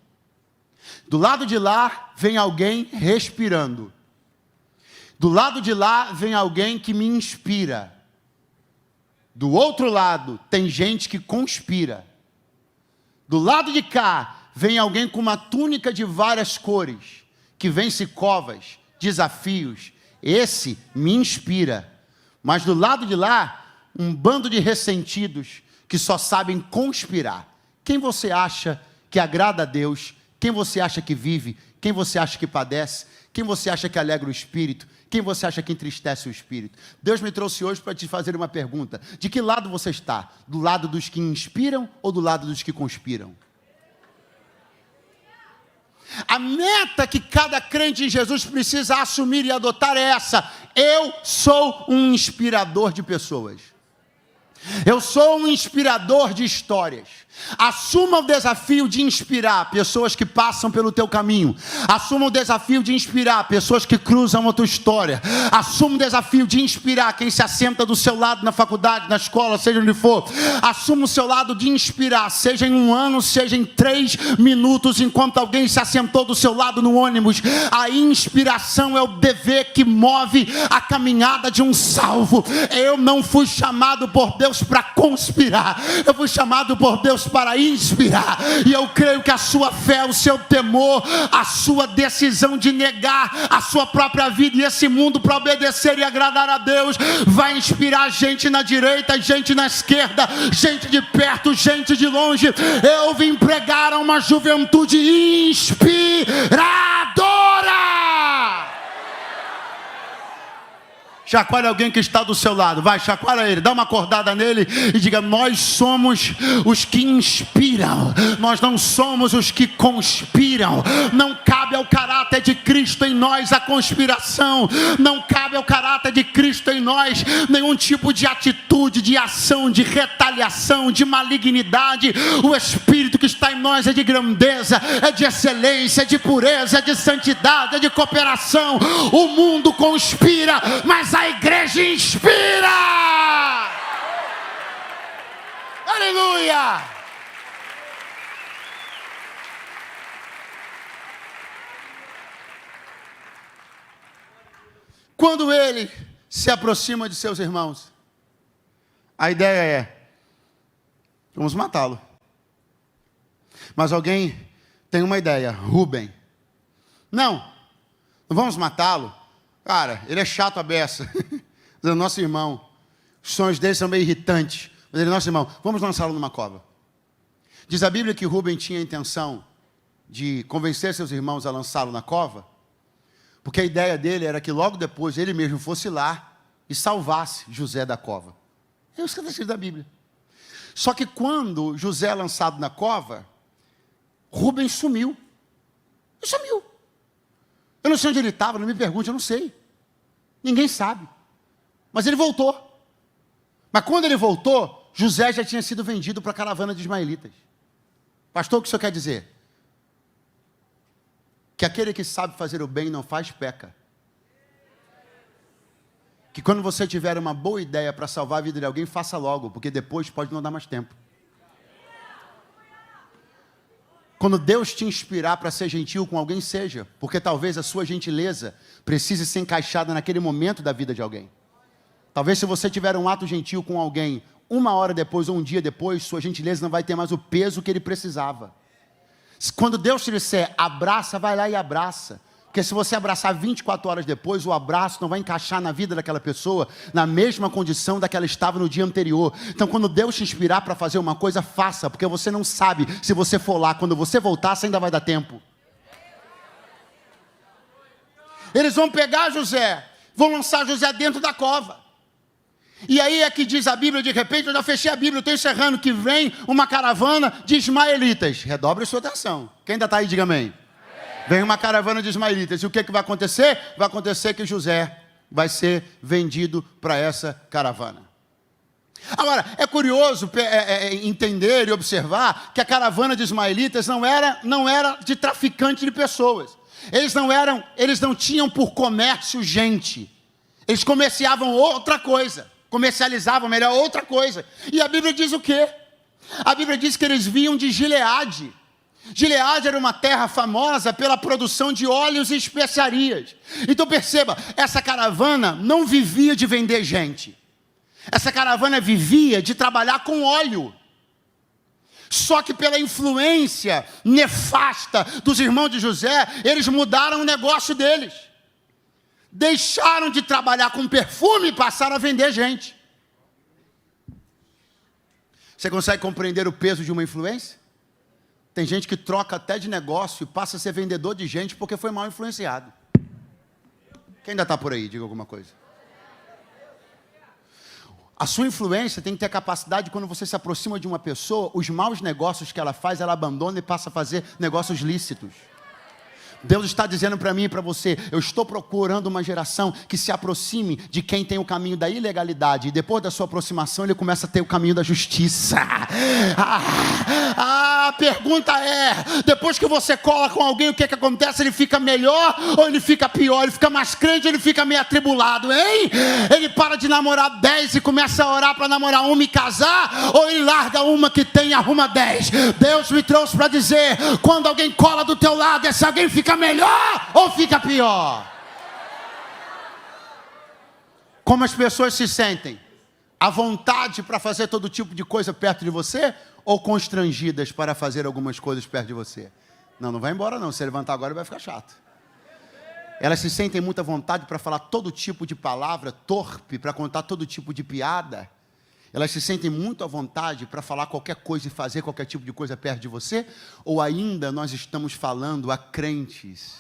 Do lado de lá vem alguém respirando. Do lado de lá vem alguém que me inspira. Do outro lado tem gente que conspira. Do lado de cá vem alguém com uma túnica de várias cores, que vence covas, desafios. Esse me inspira. Mas do lado de lá, um bando de ressentidos que só sabem conspirar. Quem você acha que agrada a Deus? Quem você acha que vive? Quem você acha que padece? Quem você acha que alegra o espírito? Quem você acha que entristece o espírito? Deus me trouxe hoje para te fazer uma pergunta. De que lado você está? Do lado dos que inspiram ou do lado dos que conspiram? A meta que cada crente em Jesus precisa assumir e adotar é essa: eu sou um inspirador de pessoas. Eu sou um inspirador de histórias. Assuma o desafio de inspirar pessoas que passam pelo teu caminho. Assuma o desafio de inspirar pessoas que cruzam a tua história. Assuma o desafio de inspirar quem se assenta do seu lado na faculdade, na escola, seja onde for. Assuma o seu lado de inspirar, seja em 1 ano, seja em 3 minutos, enquanto alguém se assentou do seu lado no ônibus. A inspiração é o dever que move a caminhada de um salvo. Eu não fui chamado por Deus para conspirar. Eu fui chamado por Deus para inspirar. E eu creio que a sua fé, o seu temor, a sua decisão de negar a sua própria vida e esse mundo para obedecer e agradar a Deus, vai inspirar gente na direita, gente na esquerda, gente de perto, gente de longe. Eu vim pregar a uma juventude inspiradora. Chacoalha alguém que está do seu lado. Vai, chacoalha ele, dá uma acordada nele e diga: nós somos os que inspiram. Nós não somos os que conspiram. conspiram. Não cabe ao caráter de Cristo em nós a conspiração. Não cabe ao caráter de Cristo em nós nenhum tipo de atitude, de ação, de retaliação, de malignidade. O Espírito que está em nós é de grandeza, é de excelência, é de pureza, é de santidade, é de cooperação. O mundo conspira, mas a igreja inspira. Aleluia! Quando ele se aproxima de seus irmãos, a ideia é: vamos matá-lo. Mas alguém tem uma ideia: Rubem, não vamos matá-lo. Cara, ele é chato a beça. É nosso irmão. Os sonhos dele são meio irritantes. Mas ele é nosso irmão. Vamos lançá-lo numa cova. Diz a Bíblia que Rubem tinha a intenção de convencer seus irmãos a lançá-lo na cova, porque a ideia dele era que logo depois ele mesmo fosse lá e salvasse José da cova. É isso que está escrito na Bíblia. Só que quando José é lançado na cova, Rubem sumiu. Ele sumiu. Eu não sei onde ele estava, não me pergunte, eu não sei. Ninguém sabe. Mas ele voltou. Mas quando ele voltou, José já tinha sido vendido para a caravana de ismaelitas. Pastor, o que o senhor quer dizer? Que aquele que sabe fazer o bem não faz, peca. Que quando você tiver uma boa ideia para salvar a vida de alguém, faça logo, porque depois pode não dar mais tempo. Quando Deus te inspirar para ser gentil com alguém, seja, porque talvez a sua gentileza precise ser encaixada naquele momento da vida de alguém. Talvez se você tiver um ato gentil com alguém, 1 hora depois ou 1 dia depois, sua gentileza não vai ter mais o peso que ele precisava. Quando Deus te disser, abraça, vai lá e abraça. Porque se você abraçar 24 horas depois, o abraço não vai encaixar na vida daquela pessoa na mesma condição da que ela estava no dia anterior. Então, quando Deus te inspirar para fazer uma coisa, faça, porque você não sabe se você for lá, quando você voltar, se ainda vai dar tempo. Eles vão pegar José, vão lançar José dentro da cova. E aí é que diz a Bíblia, de repente, eu já fechei a Bíblia, eu estou encerrando, que vem uma caravana de ismaelitas. Redobre sua atenção. Quem ainda está aí, diga amém. Vem uma caravana de ismaelitas. E o que vai acontecer? Vai acontecer que José vai ser vendido para essa caravana. Agora, é curioso entender e observar que a caravana de ismaelitas não era de traficante de pessoas. Eles não tinham por comércio gente. Eles comerciavam outra coisa. Comercializavam, melhor, outra coisa. E a Bíblia diz o quê? A Bíblia diz que eles vinham de Gileade. Gileade era uma terra famosa pela produção de óleos e especiarias. Então perceba, essa caravana não vivia de vender gente. Essa caravana vivia de trabalhar com óleo. Só que pela influência nefasta dos irmãos de José, eles mudaram o negócio deles. Deixaram de trabalhar com perfume e passaram a vender gente. Você consegue compreender o peso de uma influência? Tem gente que troca até de negócio e passa a ser vendedor de gente porque foi mal influenciado. Quem ainda está por aí? Diga alguma coisa. A sua influência tem que ter a capacidade de, quando você se aproxima de uma pessoa, os maus negócios que ela faz, ela abandona e passa a fazer negócios lícitos. Deus está dizendo para mim e para você, eu estou procurando uma geração que se aproxime de quem tem o caminho da ilegalidade, e depois da sua aproximação ele começa a ter o caminho da justiça. A pergunta é, depois que você cola com alguém, o que acontece? Ele fica melhor ou ele fica pior? Ele fica mais crente ou ele fica meio atribulado, hein? Ele para de namorar 10 e começa a orar para namorar uma e casar, ou ele larga uma que tem e arruma 10? Deus me trouxe para dizer, quando alguém cola do teu lado, esse alguém fica melhor ou fica pior? Como as pessoas se sentem? À vontade para fazer todo tipo de coisa perto de você, ou constrangidas para fazer algumas coisas perto de você? Não vai embora não, se levantar agora vai ficar chato. Elas se sentem muita vontade para falar todo tipo de palavra torpe, para contar todo tipo de piada. Elas se sentem muito à vontade para falar qualquer coisa e fazer qualquer tipo de coisa perto de você? Ou ainda nós estamos falando a crentes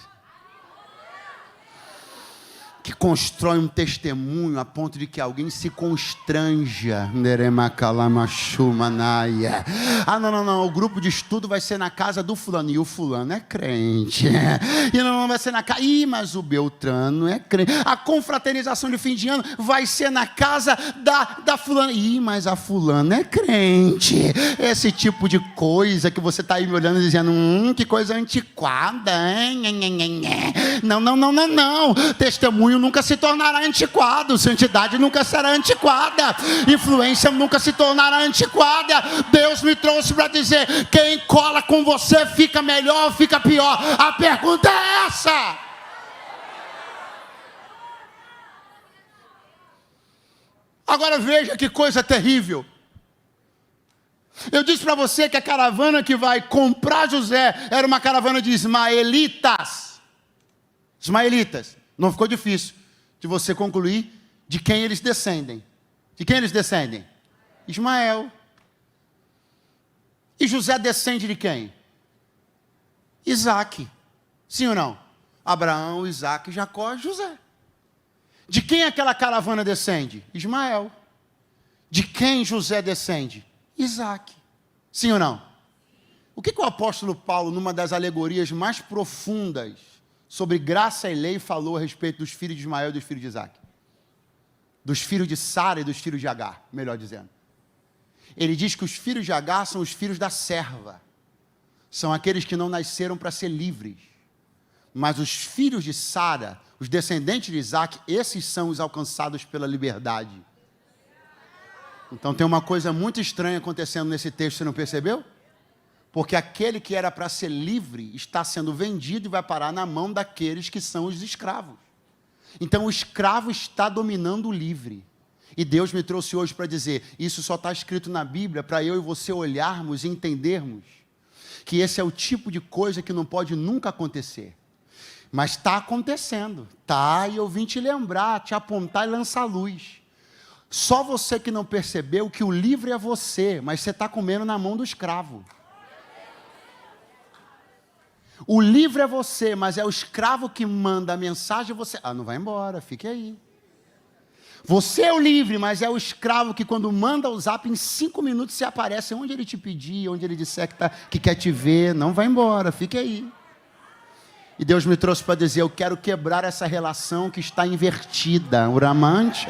que que constrói um testemunho a ponto de que alguém se constranja. Não, o grupo de estudo vai ser na casa do fulano, e o fulano é crente. E não vai ser na casa, mas o Beltrano é crente. A confraternização de fim de ano vai ser na casa da fulana, mas a fulana é crente. Esse tipo de coisa que você está aí me olhando e dizendo, que coisa antiquada, hein? Não. Testemunho nunca se tornará antiquado. Santidade nunca será antiquada. Influência nunca se tornará antiquada. Deus me trouxe para dizer, quem cola com você fica melhor ou fica pior? A pergunta é essa. Agora veja que coisa terrível. Eu disse para você que a caravana que vai comprar José era uma caravana de ismaelitas. Ismaelitas. Não ficou difícil de você concluir de quem eles descendem. De quem eles descendem? Ismael. E José descende de quem? Isaac. Sim ou não? Abraão, Isaac, Jacó, José. De quem aquela caravana descende? Ismael. De quem José descende? Isaac. Sim ou não? O que o apóstolo Paulo, numa das alegorias mais profundas sobre graça e lei, falou a respeito dos filhos de Ismael e dos filhos de Isaac? Dos filhos de Sara e dos filhos de Agar, melhor dizendo. Ele diz que os filhos de Agar são os filhos da serva. São aqueles que não nasceram para ser livres. Mas os filhos de Sara, os descendentes de Isaac, esses são os alcançados pela liberdade. Então tem uma coisa muito estranha acontecendo nesse texto, você não percebeu? Porque aquele que era para ser livre está sendo vendido e vai parar na mão daqueles que são os escravos. Então o escravo está dominando o livre. E Deus me trouxe hoje para dizer, isso só está escrito na Bíblia para eu e você olharmos e entendermos que esse é o tipo de coisa que não pode nunca acontecer. Mas está acontecendo, tá? E eu vim te lembrar, te apontar e lançar luz. Só você que não percebeu que o livre é você, mas você está comendo na mão do escravo. O livre é você, mas é o escravo que manda a mensagem, você... não vai embora, fique aí. Você é o livre, mas é o escravo que quando manda o zap, em 5 minutos você aparece onde ele te pedir, onde ele disser que quer te ver. Não vai embora, fique aí. E Deus me trouxe para dizer, eu quero quebrar essa relação que está invertida. Uramante,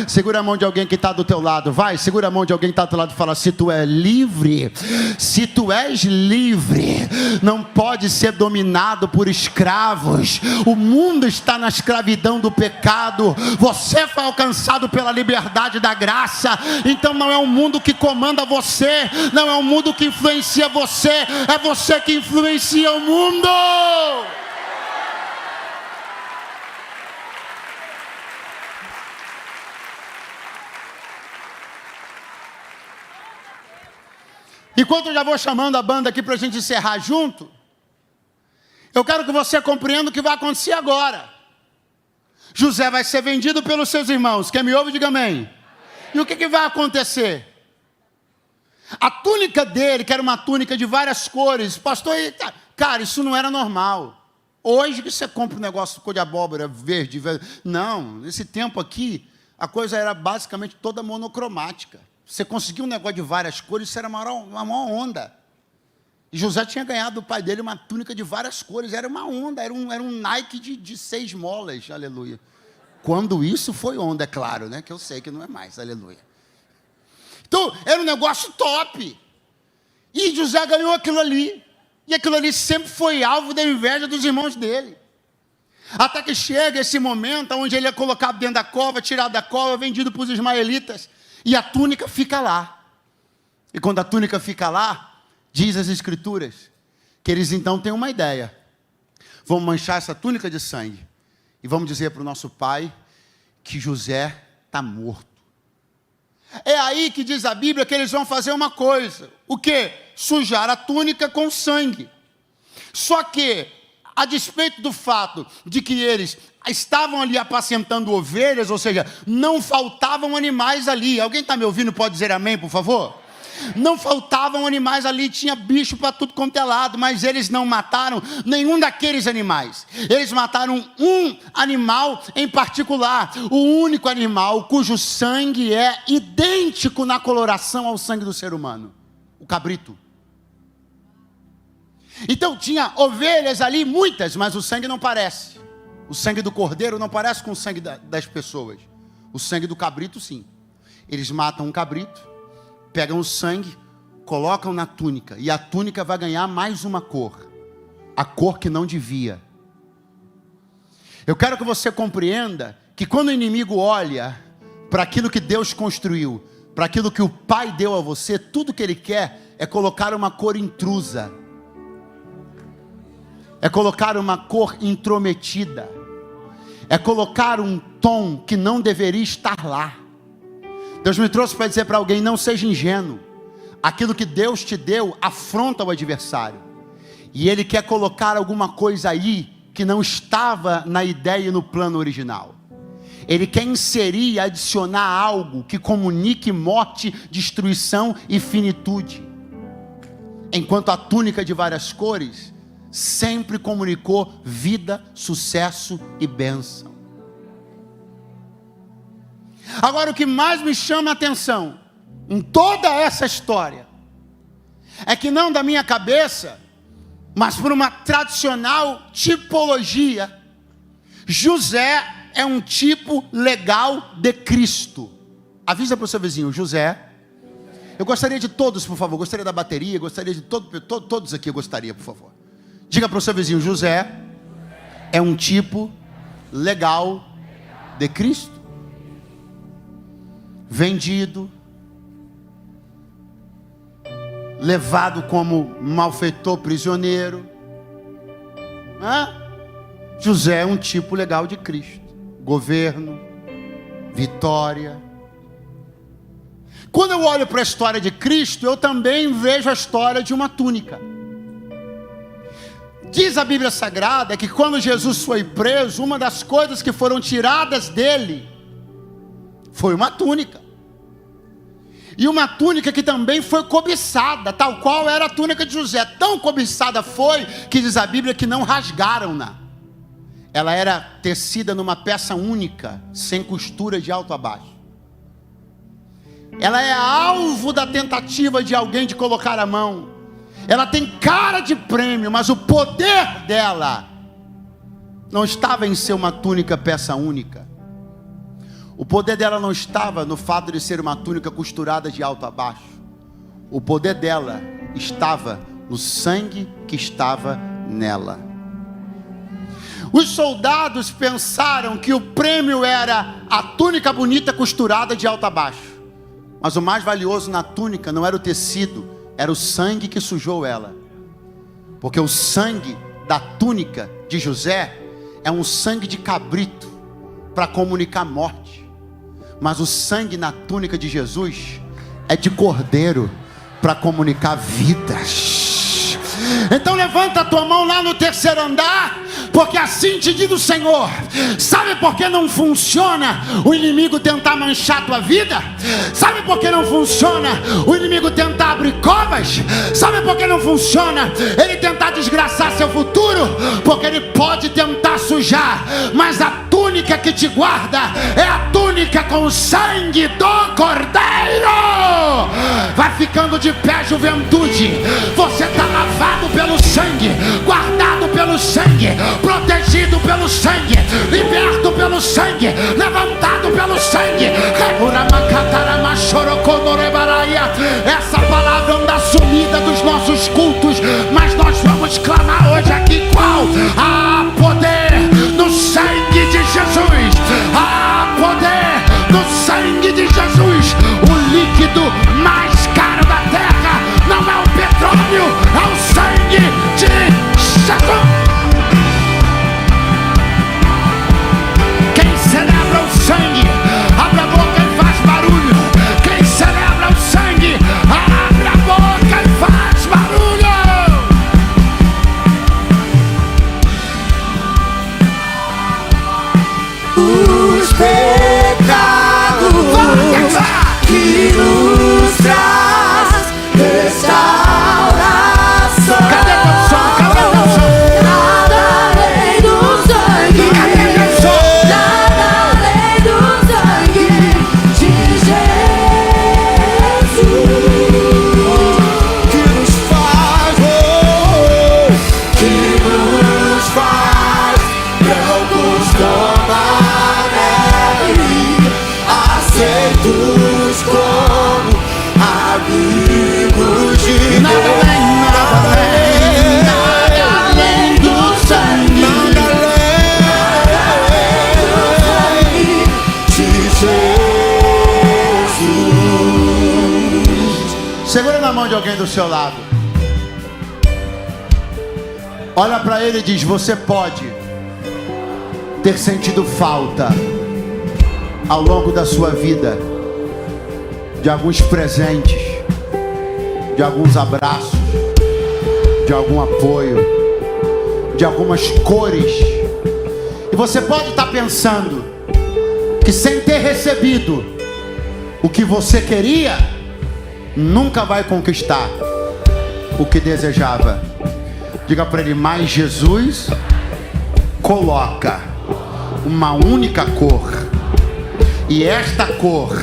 segura a mão de alguém que está do teu lado, vai, segura a mão de alguém que está do teu lado e fala, se tu és livre, não pode ser dominado por escravos. O mundo está na escravidão do pecado, você foi alcançado pela liberdade da graça. Então não é o mundo que comanda você, não é o mundo que influencia você, é você que influencia o mundo. Enquanto eu já vou chamando a banda aqui para a gente encerrar junto, eu quero que você compreenda o que vai acontecer agora. José vai ser vendido pelos seus irmãos. Quem me ouve, diga amém. E o que vai acontecer? A túnica dele, que era uma túnica de várias cores, pastor, cara, isso não era normal. Hoje que você compra um negócio de cor de abóbora, verde, não, nesse tempo aqui, a coisa era basicamente toda monocromática. Você conseguia um negócio de várias cores, isso era uma maior onda. E José tinha ganhado do pai dele uma túnica de várias cores, era uma onda, era um Nike de 6 molas, aleluia. Quando isso foi onda, é claro, né? Que eu sei que não é mais, aleluia. Então, era um negócio top. E José ganhou aquilo ali. E aquilo ali sempre foi alvo da inveja dos irmãos dele. Até que chega esse momento onde ele é colocado dentro da cova, tirado da cova, vendido para os ismaelitas. E a túnica fica lá. E quando a túnica fica lá, diz as escrituras, que eles então têm uma ideia. Vamos manchar essa túnica de sangue. E vamos dizer para o nosso pai que José está morto. É aí que diz a Bíblia que eles vão fazer uma coisa. O quê? Sujar a túnica com sangue. Só que, a despeito do fato de que eles estavam ali apacentando ovelhas, ou seja, não faltavam animais ali. Alguém está me ouvindo? Pode dizer amém, por favor? Não faltavam animais ali, tinha bicho para tudo quanto é lado, mas eles não mataram nenhum daqueles animais. Eles mataram um animal em particular, o único animal cujo sangue é idêntico na coloração ao sangue do ser humano, o cabrito. Então tinha ovelhas ali, muitas, mas o sangue não parece. O sangue do cordeiro não parece com o sangue das pessoas. O sangue do cabrito, sim. Eles matam um cabrito, pegam o sangue, colocam na túnica, e a túnica vai ganhar mais uma cor, a cor que não devia. Eu quero que você compreenda que quando o inimigo olha para aquilo que Deus construiu, para aquilo que o Pai deu a você, tudo que ele quer é colocar uma cor intrusa, é colocar uma cor intrometida, é colocar um tom que não deveria estar lá. Deus me trouxe para dizer para alguém: não seja ingênuo. Aquilo que Deus te deu afronta o adversário, e ele quer colocar alguma coisa aí que não estava na ideia e no plano original. Ele quer inserir, adicionar algo que comunique morte, destruição e finitude, enquanto a túnica de várias cores sempre comunicou vida, sucesso e bênção. Agora, o que mais me chama a atenção em toda essa história é que não da minha cabeça, mas por uma tradicional tipologia, José é um tipo legal de Cristo. Avisa para o seu vizinho: José. Eu gostaria de todos, por favor. Gostaria da bateria, gostaria de todos aqui, eu gostaria, por favor. Diga para o seu vizinho: José é um tipo legal de Cristo. Vendido, levado como malfeitor, prisioneiro. José é um tipo legal de Cristo. Governo, vitória. Quando eu olho para a história de Cristo, eu também vejo a história de uma túnica. Diz a Bíblia Sagrada que quando Jesus foi preso, uma das coisas que foram tiradas dele foi uma túnica. E uma túnica que também foi cobiçada, tal qual era a túnica de José. Tão cobiçada foi, que diz a Bíblia, que não rasgaram-na. Ela era tecida numa peça única, sem costura de alto a baixo. Ela é alvo da tentativa de alguém de colocar a mão. Ela tem cara de prêmio, mas o poder dela não estava em ser uma túnica peça única. O poder dela não estava no fato de ser uma túnica costurada de alto a baixo. O poder dela estava no sangue que estava nela. Os soldados pensaram que o prêmio era a túnica bonita costurada de alto a baixo. Mas o mais valioso na túnica não era o tecido, era o sangue que sujou ela. Porque o sangue da túnica de José é um sangue de cabrito para comunicar morte. Mas o sangue na túnica de Jesus é de cordeiro para comunicar vidas. Então levanta a tua mão lá no terceiro andar, porque assim te diz o Senhor. Sabe por que não funciona o inimigo tentar manchar a tua vida? Sabe por que não funciona o inimigo tentar abrir covas? Sabe por que não funciona ele tentar desgraçar seu futuro? Porque ele pode tentar sujar, mas a túnica que te guarda é a túnica com o sangue do Cordeiro. Vai ficando de pé, juventude. Você está lavado pelo sangue, guardado pelo sangue, protegido pelo sangue, liberto pelo sangue, levantado pelo sangue. Essa palavra anda sumida dos nossos cultos, mas nós vamos clamar hoje aqui: qual? Há poder no sangue de Jesus. Há poder no sangue de Jesus. O líquido mais caro da terra não é o petróleo, é o sangue de Jesus. Quem celebra o sangue, abre a boca e faz barulho. Quem celebra o sangue, abre a boca e faz barulho. Os pecados que nos traz de alguém do seu lado. Olha para ele e diz: você pode ter sentido falta ao longo da sua vida de alguns presentes, de alguns abraços, de algum apoio, de algumas cores. E você pode estar pensando que sem ter recebido o que você queria, nunca vai conquistar o que desejava. Diga para ele: mas Jesus coloca uma única cor, e esta cor,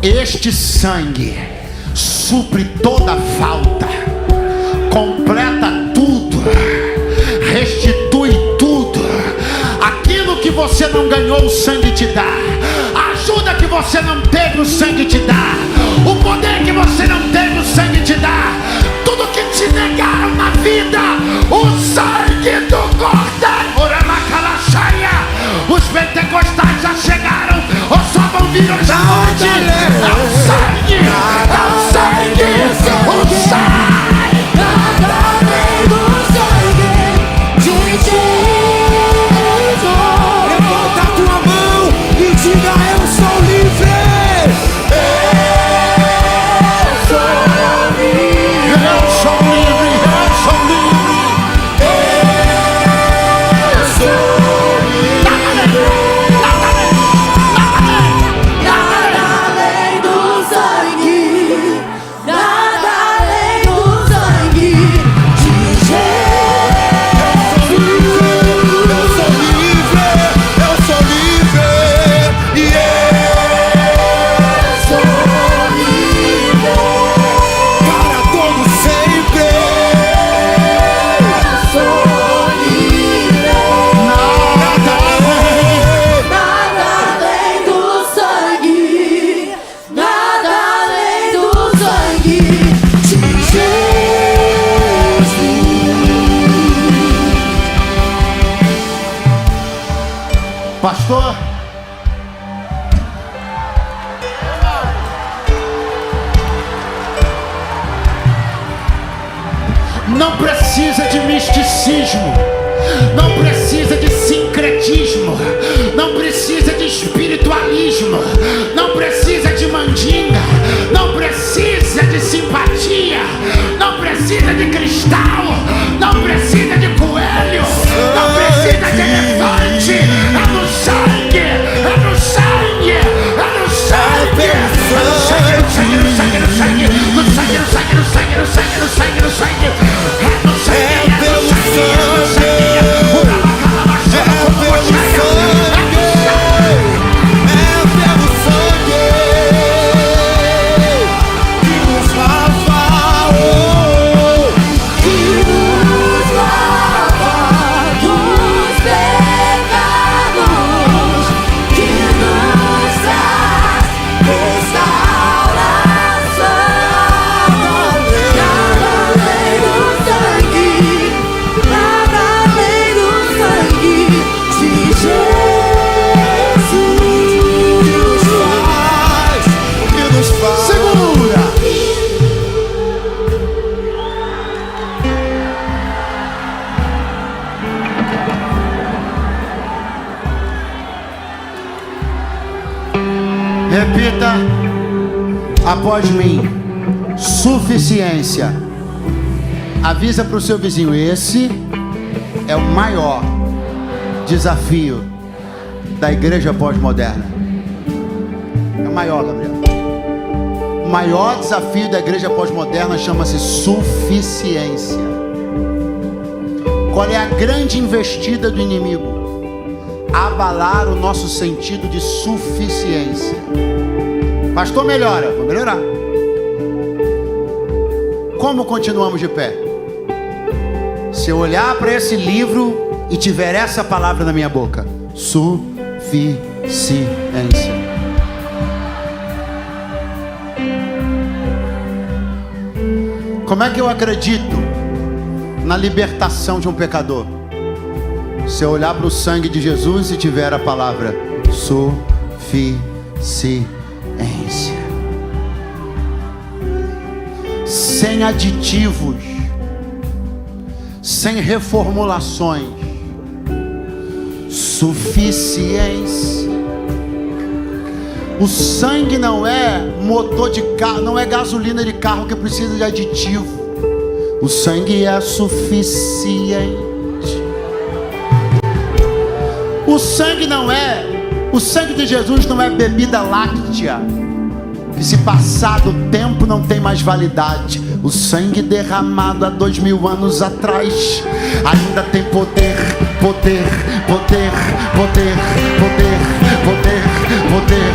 este sangue, supre toda falta, completa tudo, restitui tudo. Aquilo que você não ganhou, o sangue te dá. A ajuda que você não teve, o sangue te dá. O poder que você não teve, o sangue te dá. Tudo que te negaram na vida, o sangue do Cordeiro. Os pentecostais já chegaram, ou só vão vir hoje à noite. É o sangue, é o sangue, o sangue. Nada além do sangue de Jesus. Levanta a tua mão e diga: eu sou livre. Eu sou livre. Eu sou livre, eu sou livre. Eu sou livre. Nada além do sangue. Nada além do sangue de Jesus. Eu sou livre, eu sou livre. Eu sou livre. Para todo sempre. Eu sou livre. Nada além. Nada além do sangue. Nada além do sangue de Jesus. Pastor, não precisa de misticismo, não precisa de sincretismo, não precisa de espiritualismo, não precisa de mandinga, não precisa de simpatia, não precisa de cristal, não precisa de coelho, não precisa de elefante. É no sangue, é no sangue, é no sangue, é no sangue, no sangue, no sangue, no sangue, no sangue, no sangue, no sangue, no sangue, no sangue, no sangue, é no sangue, é no sangue, é no sangue. Repita após mim: suficiência. Avisa para o seu vizinho: esse é o maior desafio da igreja pós-moderna. É o maior, Gabriel. O maior desafio da igreja pós-moderna chama-se suficiência. Qual é a grande investida do inimigo? Abalar o nosso sentido de suficiência. Pastor, melhora. Vou melhorar. Como continuamos de pé? Se eu olhar para esse livro e tiver essa palavra na minha boca: suficiência. Como é que eu acredito na libertação de um pecador? Se eu olhar para o sangue de Jesus e tiver a palavra suficiência. sem aditivos, sem reformulações, suficiência. O sangue não é motor de carro, não é gasolina de carro que precisa de aditivo. O sangue é suficiente. O sangue de Jesus não é bebida láctea, que se passar do tempo não tem mais validade. O sangue derramado há 2000 anos atrás ainda tem poder, poder, poder, poder, poder, poder, poder,